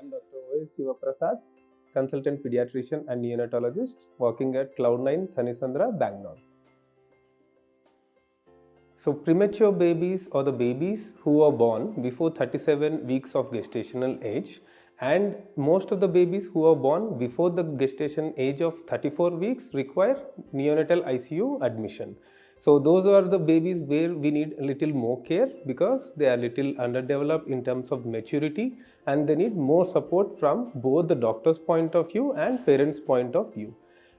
I'm Dr. Siva Prasad, consultant pediatrician and neonatologist working at Cloud9, Thanisandra, Bangalore. So premature babies or the babies who are born before 37 weeks of gestational age, and most of the babies who are born before the gestation age of 34 weeks require neonatal ICU admission. So those are the babies where we need a little more care because they are little underdeveloped in terms of maturity, and they need more support from both the doctor's point of view and parents' point of view.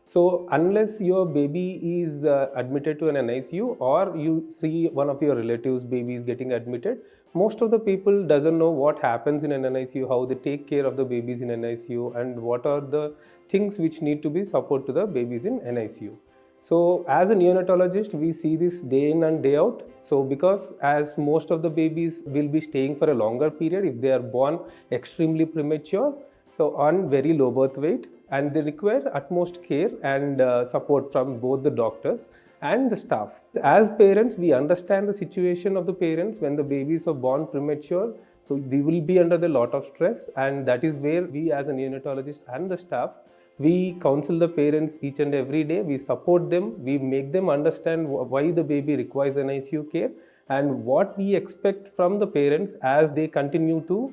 So unless your baby is admitted to an NICU, or you see one of your relatives' babies getting admitted, most of the people doesn't know what happens in an NICU, how they take care of the babies in NICU, and what are the things which need to be support to the babies in NICU. So as a neonatologist, we see this day in and day out. So because as most of the babies will be staying for a longer period if they are born extremely premature, so on very low birth weight, and they require utmost care and support from both the doctors and the staff. As parents, we understand the situation of the parents when the babies are born premature. So we will be under a lot of stress, and that is where we as a neonatologist and the staff, we counsel the parents each and every day. We support them. We make them understand why the baby requires an ICU care and what we expect from the parents as they continue to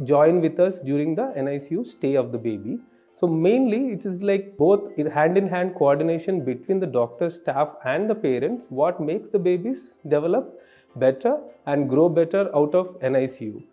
join with us during the NICU stay of the baby. So mainly it is like both hand in hand coordination between the doctor, staff and the parents what makes the babies develop better and grow better out of NICU.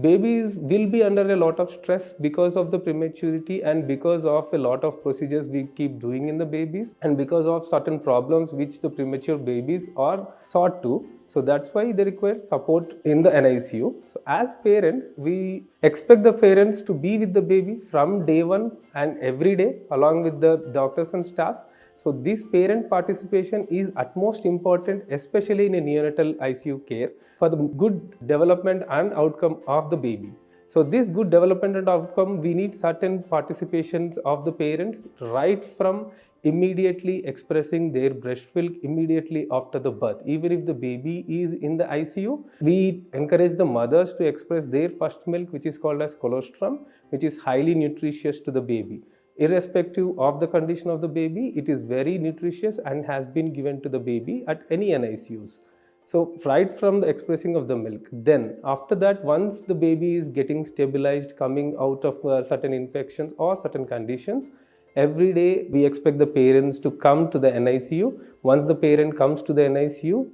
Babies will be under a lot of stress because of the prematurity and because of a lot of procedures we keep doing in the babies, and because of certain problems which the premature babies are sought to. So that's why they require support in the NICU. So as parents, we expect the parents to be with the baby from day one and every day along with the doctors and staff. So this parent participation is utmost important, especially in a neonatal ICU care, for the good development and outcome of the baby. So this good development and outcome, we need certain participations of the parents right from immediately expressing their breast milk immediately after the birth. Even if the baby is in the ICU, we encourage the mothers to express their first milk, which is called as colostrum, which is highly nutritious to the baby. Irrespective of the condition of the baby, it is very nutritious and has been given to the baby at any NICUs. So right from the expressing of the milk. Then after that, once the baby is getting stabilized, coming out of certain infections or certain conditions, every day we expect the parents to come to the NICU. Once the parent comes to the NICU,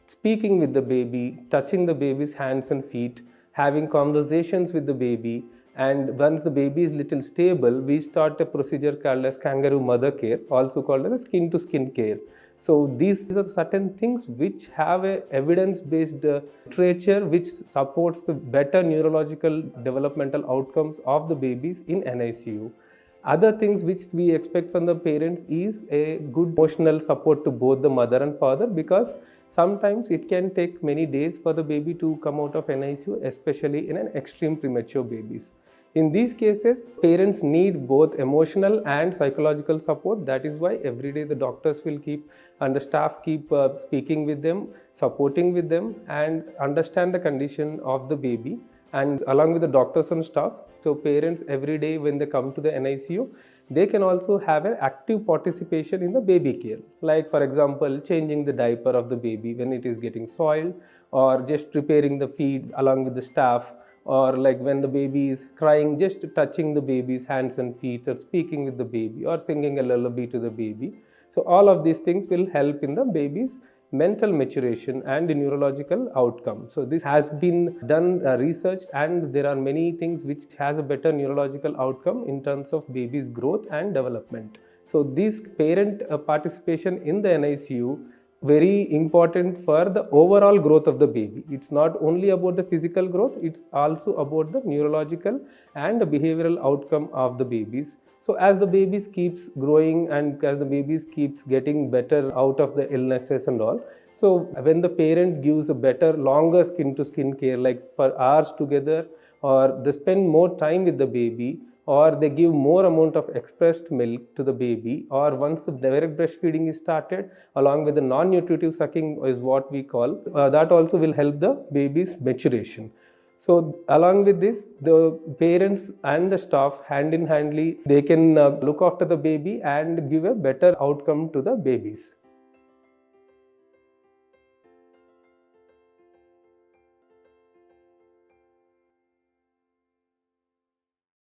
speaking with the baby, touching the baby's hands and feet, having conversations with the baby, and once the baby is little stable, we start a procedure called as Kangaroo mother care, also called as skin to skin care. So these are certain things which have a evidence-based literature which supports the better neurological developmental outcomes of the babies in NICU. Other things which we expect from the parents is a good emotional support to both the mother and father, because sometimes it can take many days for the baby to come out of NICU, especially in an extreme premature babies. In these cases, parents need both emotional and psychological support. That is why every day the doctors will keep and the staff keep speaking with them, supporting with them, and understand the condition of the baby. And along with the doctors and staff, so parents every day when they come to the NICU, they can also have an active participation in the baby care. Like for example, changing the diaper of the baby when it is getting soiled, or just preparing the feed along with the staff, or like when the baby is crying, just touching the baby's hands and feet, or speaking with the baby, or singing a lullaby to the baby. So all of these things will help in the baby's mental maturation and the neurological outcome. So this has been done research, and there are many things which has a better neurological outcome in terms of baby's growth and development. So this parent participation in the NICU very important for the overall growth of the baby. It's not only about the physical growth, it's also about the neurological and the behavioral outcome of the babies. So as the babies keeps growing and as the babies keeps getting better out of the illnesses and all, so when the parent gives a better, longer skin to skin care, like for hours together, or they spend more time with the baby, or they give more amount of expressed milk to the baby, or once the direct breastfeeding is started along with the non-nutritive sucking is what we call, that also will help the baby's maturation. So along with this, the parents and the staff hand in handly, they can look after the baby and give a better outcome to the babies.